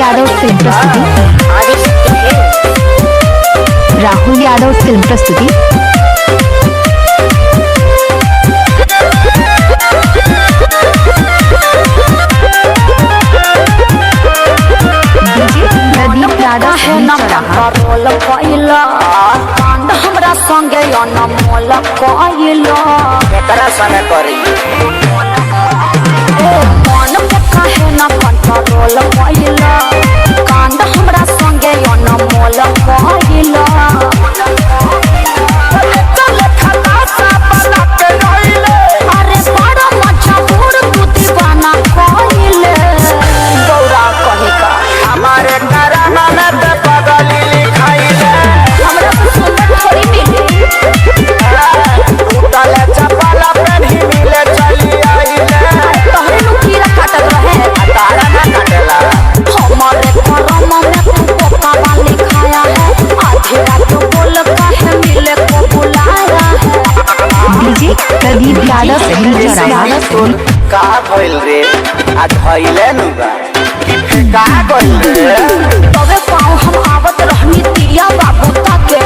Yadav film प्रस्तुति। Rahul Yadav film प्रस्तुति। Pradeep Yadav role कइला कांड हमरा संगे अनमोल कइला एकरा संगे करी मन पे काहे न कंट्रोल कइला कांड हमरा संगे अनमोल कइला अरे बड़ा मजबूर तू दीवाना कइले गौरा कहे का हमारे कराना में ते पगली लिखाइले हमरा से सुंदर थोड़ी मिली उतले चपला पेन्ही मिले चली आइले तोहरे नु कीड़ा काटत रहे तारा ना काटेला हमारे करम में तू पोकावा लिखाया है आधी रात बोल काहे मिले को बुलाया है डीजे प्रदीप यादव फिल्म का भइल रे आ धइले नु बा का कइल रे तबे पाँव हम आवत रहनी तिया बाबू ताके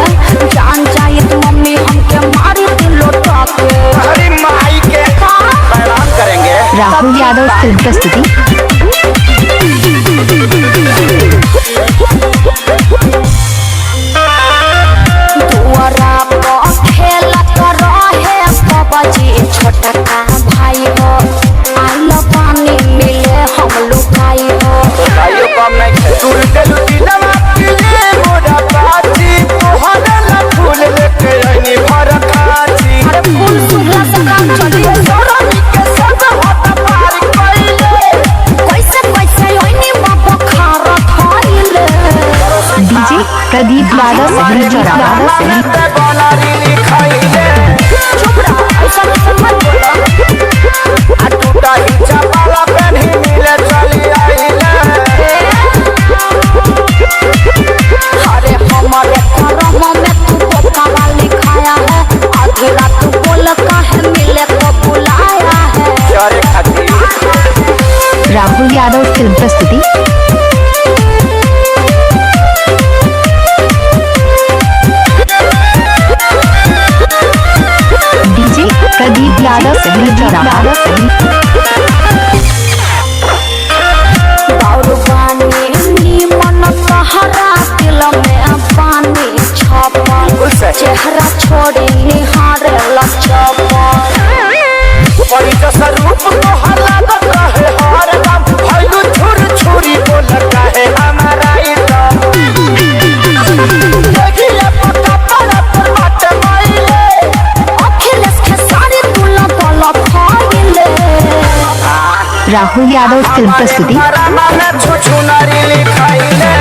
जान जाए तो मम्मी हमके मारी दिल लोटा के हरी माई के बैरान करेंगे राहुल यादव फिल्म प्रस्तुति। दुआरा पर खेलत रहे बाबाजी छोटा का भाई हो आइल पानी मिले हम लुकाई हो भाइयों कम नहीं दूर के लुटीनवा पिले मोरा बाजी तोहरा ला फूल लेके आईनी भर खाची अरे फूल सुगला से काम चली सोरमी के सब होता पार कइले कैसे कैसे ओइनी बाबा खारा खाइले डीजे प्रदीप यादव फिल्म ते बनारी लिखाइले चुप रहो ऐसा मत बोलो आ टूटा ही चपला पेन्ही मिले चली आइले अरे हमारे करम में तू पोकावा लिखाया है आधी रात बोल काहे मिले को बुलाया है चरे खातिर राहुल यादव फिल्म प्रस्तुति। डीजे प्रदीप यादव फिल्म बानी मन सहारा दिल में पानी छपल चेहरा छोड़ी निहारे लचपल परी जैसा रूप तो हलाकत रहे हर दम भइलु छुर छुरी बोल काहे हमारा इदम देखिए पक्का पड़ा पर मत माइले अखिलेश के सारी तुला बोला खाइले राहुल यादव फिल्म प्रस्तुति। मारा में छुछु नारी लिखाइले